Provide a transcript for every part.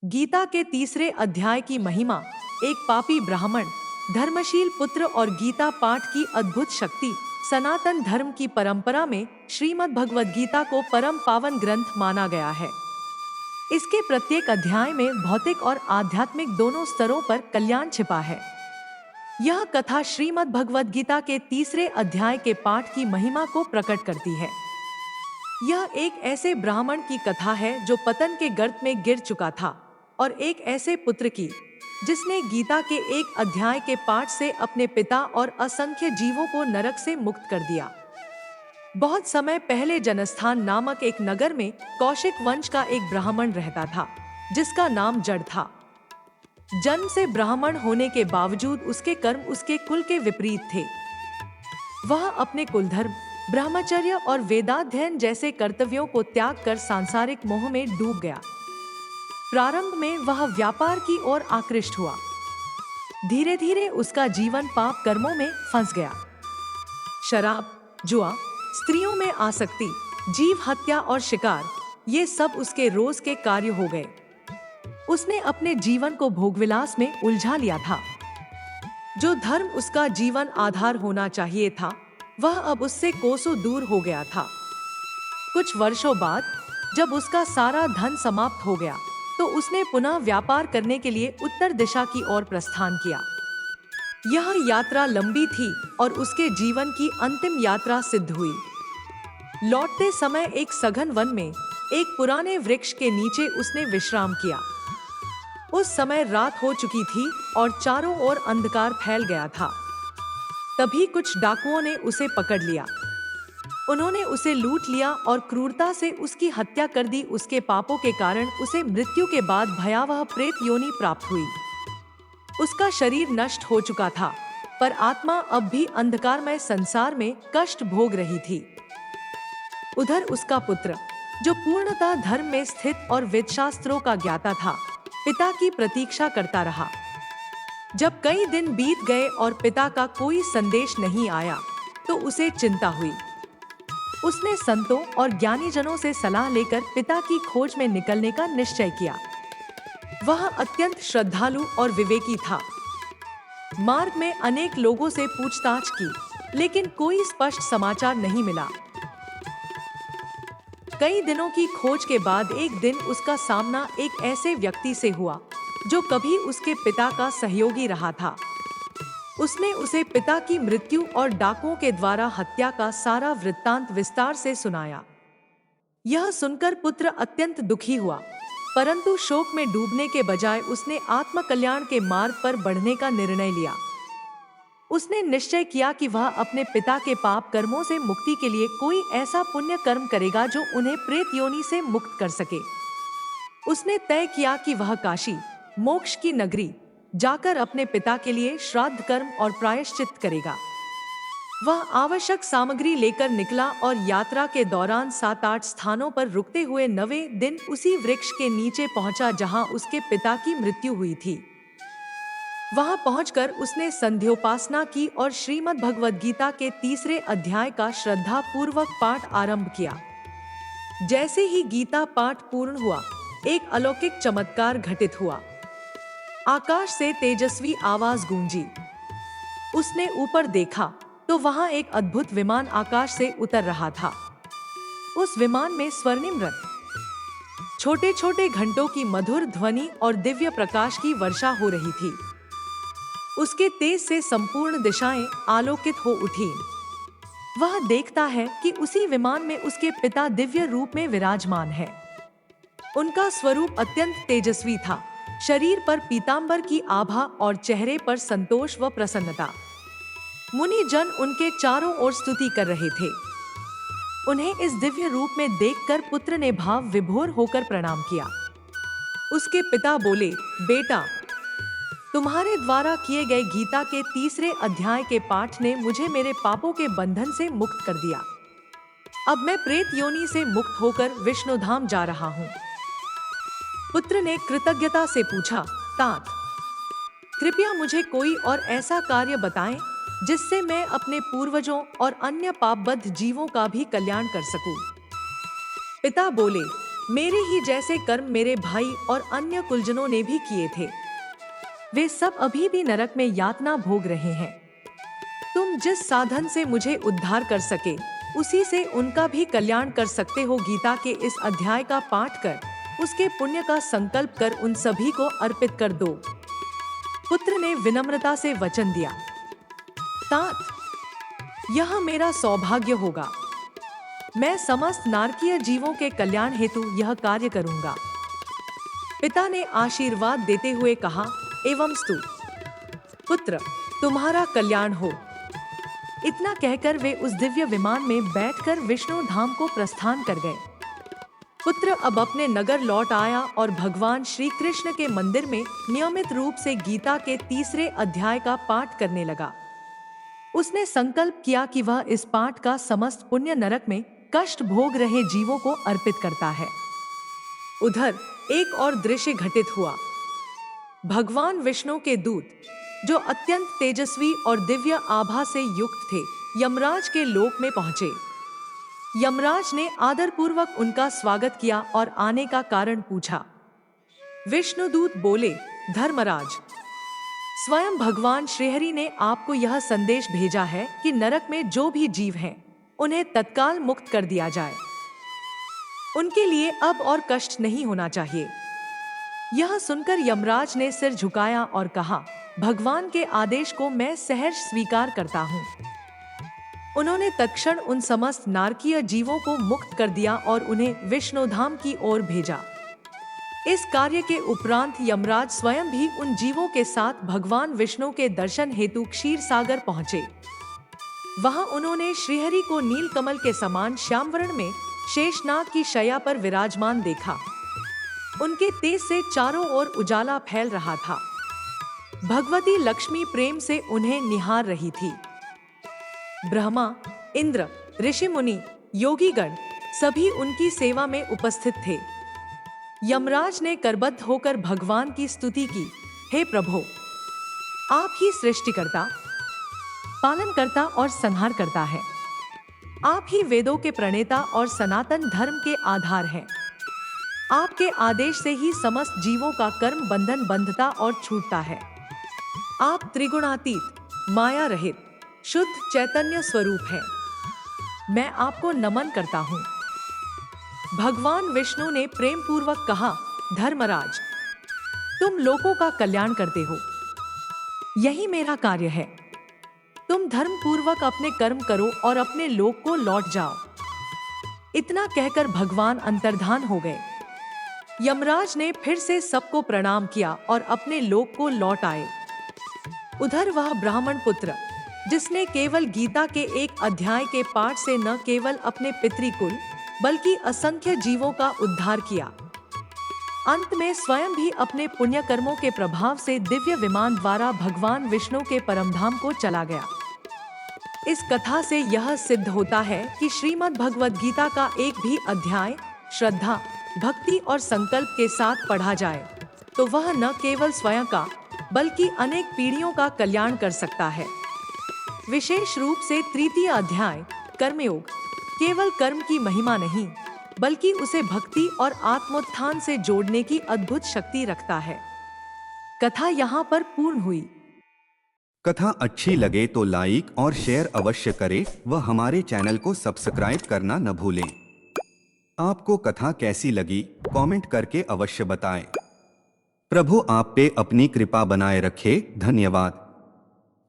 गीता के तीसरे अध्याय की महिमा। एक पापी ब्राह्मण, धर्मशील पुत्र और गीता पाठ की अद्भुत शक्ति। सनातन धर्म की परंपरा में श्रीमद् भगवद गीता को परम पावन ग्रंथ माना गया है। इसके प्रत्येक अध्याय में भौतिक और आध्यात्मिक दोनों स्तरों पर कल्याण छिपा है। यह कथा श्रीमद् भगवद गीता के तीसरे अध्याय के पाठ की महिमा को प्रकट करती है। यह एक ऐसे ब्राह्मण की कथा है जो पतन के गर्त में गिर चुका था, और एक ऐसे पुत्र की जिसने गीता के एक अध्याय के पाठ से अपने पिता और असंख्य जीवों को नरक से मुक्त कर दिया। बहुत समय पहले जनस्थान नामक एक नगर में कौशिक वंश का एक ब्राह्मण रहता था, जिसका नाम जड़ था। जन्म से ब्राह्मण होने के बावजूद उसके कर्म उसके कुल के विपरीत थे। वह अपने कुलधर्म, ब्रह्मचर्य और वेदाध्ययन जैसे कर्तव्यों को त्याग कर सांसारिक मोह में डूब गया। प्रारंभ में वह व्यापार की ओर आकृष्ट हुआ। धीरे धीरे उसका जीवन पाप कर्मों में फंस गया। शराब, जुआ, स्त्रियों में आसक्ति, जीव हत्या और शिकार, ये सब उसके रोज के कार्य हो गए। उसने अपने जीवन को भोगविलास में उलझा लिया था। जो धर्म उसका जीवन आधार होना चाहिए था, वह अब उससे कोसों दूर हो गया था। कुछ वर्षों बाद जब उसका सारा धन समाप्त हो गया, तो उसने पुनः व्यापार करने के लिए उत्तर दिशा की ओर प्रस्थान किया। यह यात्रा लंबी थी और उसके जीवन की अंतिम यात्रा सिद्ध हुई। लौटते समय एक सघन वन में एक पुराने वृक्ष के नीचे उसने विश्राम किया। उस समय रात हो चुकी थी और चारों ओर अंधकार फैल गया था। तभी कुछ डाकुओं ने उसे पकड़ लिया। उन्होंने उसे लूट लिया और क्रूरता से उसकी हत्या कर दी। उसके पापों के कारण उसे मृत्यु के बाद भयावह प्रेत योनि प्राप्त हुई। उसका शरीर नष्ट हो चुका था, पर आत्मा अब भी अंधकारमय संसार में कष्ट भोग रही थी। उधर उसका पुत्र, जो पूर्णतः धर्म में स्थित और वेदशास्त्रों का ज्ञाता था, पिता की प्रतीक्षा करता रहा। जब कई दिन बीत गए और पिता का कोई संदेश नहीं आया, तो उसे चिंता हुई। उसने संतों और ज्ञानीजनों से सलाह लेकर पिता की खोज में निकलने का निश्चय किया। वह अत्यंत श्रद्धालु और विवेकी था। मार्ग में अनेक लोगों से पूछताछ की, लेकिन कोई स्पष्ट समाचार नहीं मिला। कई दिनों की खोज के बाद एक दिन उसका सामना एक ऐसे व्यक्ति से हुआ जो कभी उसके पिता का सहयोगी रहा था। उसने उसे पिता की मृत्यु और डाकुओं के द्वारा हत्या का सारा वृत्तांत विस्तार से सुनाया। यह सुनकर पुत्र अत्यंत दुखी हुआ, परंतु शोक में डूबने के बजाय उसने आत्मकल्याण के मार्ग पर बढ़ने का निर्णय लिया। उसने निश्चय किया कि वह अपने पिता के पाप कर्मों से मुक्ति के लिए कोई ऐसा पुण्य कर्म करेगा जो उन्हें प्रेत योनि से मुक्त कर सके। उसने तय किया कि वह काशी, मोक्ष की नगरी, जाकर अपने पिता के लिए श्राद्ध कर्म और प्रायश्चित करेगा। वह आवश्यक सामग्री लेकर निकला और यात्रा के दौरान 7-8 स्थानों पर रुकते हुए 9वें दिन उसी वृक्ष के नीचे पहुंचा जहां उसके पिता की मृत्यु हुई थी। वहां पहुंचकर उसने संध्योपासना की और श्रीमद् भगवद गीता के तीसरे अध्याय का श्रद्धा पूर्वक पाठ आरंभ किया। जैसे ही गीता पाठ पूर्ण हुआ, एक अलौकिक चमत्कार घटित हुआ। आकाश से तेजस्वी आवाज गूंजी। उसने ऊपर देखा तो वहां एक अद्भुत विमान आकाश से उतर रहा था। उस विमान में स्वर्णिम रथ, छोटे छोटे घंटों की मधुर ध्वनि और दिव्य प्रकाश की वर्षा हो रही थी। उसके तेज से संपूर्ण दिशाएं आलोकित हो उठी। वह देखता है कि उसी विमान में उसके पिता दिव्य रूप में विराजमान है। उनका स्वरूप अत्यंत तेजस्वी था। शरीर पर पीतांबर की आभा और चेहरे पर संतोष व प्रसन्नता। मुनि जन उनके चारों ओर स्तुति कर रहे थे। उन्हें इस दिव्य रूप में देखकर पुत्र ने भाव विभोर होकर प्रणाम किया। उसके पिता बोले, बेटा, तुम्हारे द्वारा किए गए गीता के तीसरे अध्याय के पाठ ने मुझे मेरे पापों के बंधन से मुक्त कर दिया। अब मैं प्रेत योनि से मुक्त होकर विष्णुधाम जा रहा हूँ। पुत्र ने कृतज्ञता से पूछा, तात, कृपया मुझे कोई और ऐसा कार्य बताएं जिससे मैं अपने पूर्वजों और अन्य पापबद्ध जीवों का भी कल्याण कर सकूं। पिता बोले, मेरे ही जैसे कर्म मेरे भाई और अन्य कुलजनों ने भी किए थे। वे सब अभी भी नरक में यातना भोग रहे हैं। तुम जिस साधन से मुझे उद्धार कर सके, उसी से उनका भी कल्याण कर सकते हो। गीता के इस अध्याय का पाठ कर उसके पुण्य का संकल्प कर उन सभी को अर्पित कर दो। पुत्र ने विनम्रता से वचन दिया। तात, यह मेरा सौभाग्य होगा। मैं समस्त नारकीय जीवों के कल्याण हेतु यह कार्य करूंगा। पिता ने आशीर्वाद देते हुए कहा, एवंस्तु पुत्र, तुम्हारा कल्याण हो। इतना कहकर वे उस दिव्य विमान में बैठकर विष्णु धाम को प्रस्थान कर गए। पुत्र अब अपने नगर लौट आया और भगवान श्री कृष्ण के मंदिर में नियमित रूप से गीता के 3 अध्याय का पाठ करने लगा। उसने संकल्प किया कि वह इस पाठ का समस्त पुण्य नरक में कष्ट भोग रहे जीवों को अर्पित करता है। उधर एक और दृश्य घटित हुआ। भगवान विष्णु के दूत, जो अत्यंत तेजस्वी और दिव्य आभा से युक्त थे, यमराज के लोक में पहुंचे। यमराज ने आदरपूर्वक उनका स्वागत किया और आने का कारण पूछा। विष्णुदूत बोले, धर्मराज, स्वयं भगवान श्रीहरि ने आपको यह संदेश भेजा है कि नरक में जो भी जीव हैं, उन्हें तत्काल मुक्त कर दिया जाए। उनके लिए अब और कष्ट नहीं होना चाहिए। यह सुनकर यमराज ने सिर झुकाया और कहा, भगवान के आदेश को मैं सहर्ष स्वीकार करता हूँ। उन्होंने तत्क्षण उन समस्त नारकीय जीवों को मुक्त कर दिया और उन्हें विष्णुधाम की ओर भेजा। इस कार्य के उपरांत यमराज स्वयं भी उन जीवों के साथ भगवान विष्णु के दर्शन हेतु क्षीर सागर पहुंचे। वहां उन्होंने श्रीहरि को नीलकमल के समान श्यामवर्ण में शेषनाग की शैया पर विराजमान देखा। उनके तेज से चारों ओर उजाला फैल रहा था। भगवती लक्ष्मी प्रेम से उन्हें निहार रही थी। ब्रह्मा, इंद्र, ऋषि मुनि, योगीगण सभी उनकी सेवा में उपस्थित थे। यमराज ने करबद्ध होकर भगवान की स्तुति की, हे प्रभो, आप ही सृष्टिकर्ता, पालनकर्ता और संहार करता है। आप ही वेदों के प्रणेता और सनातन धर्म के आधार हैं। आपके आदेश से ही समस्त जीवों का कर्म बंधन बंधता और छूटता है। आप त्रिगुणातीत, माया रहित, शुद्ध चैतन्य स्वरूप हैं। मैं आपको नमन करता हूँ। भगवान विष्णु ने प्रेम पूर्वक कहा, धर्मराज, तुम लोगों का कल्याण करते हो, यही मेरा कार्य है। तुम धर्म पूर्वक अपने कर्म करो और अपने लोक को लौट जाओ। इतना कहकर भगवान अंतर्धान हो गए। यमराज ने फिर से सबको प्रणाम किया और अपने लोक को लौट आए। उधर वह ब्राह्मण पुत्र, जिसने केवल गीता के एक अध्याय के पाठ से न केवल अपने पितृकुल बल्कि असंख्य जीवों का उद्धार किया, अंत में स्वयं भी अपने पुण्य कर्मों के प्रभाव से दिव्य विमान द्वारा भगवान विष्णु के परमधाम को चला गया। इस कथा से यह सिद्ध होता है कि श्रीमद् भगवद गीता का एक भी अध्याय श्रद्धा, भक्ति और संकल्प के साथ पढ़ा जाए तो वह न केवल स्वयं का बल्कि अनेक पीढ़ियों का कल्याण कर सकता है। विशेष रूप से 3 अध्याय कर्मयोग केवल कर्म की महिमा नहीं बल्कि उसे भक्ति और आत्मोत्थान से जोड़ने की अद्भुत शक्ति रखता है। कथा यहाँ पर पूर्ण हुई। कथा अच्छी लगे तो लाइक और शेयर अवश्य करें व हमारे चैनल को सब्सक्राइब करना न भूलें। आपको कथा कैसी लगी कमेंट करके अवश्य बताएं। प्रभु आप पे अपनी कृपा बनाए रखे। धन्यवाद।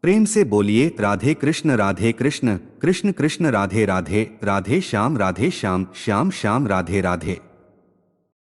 प्रेम से बोलिए राधे कृष्ण कृष्ण कृष्ण राधे राधे, राधे श्याम श्याम श्याम राधे राधे।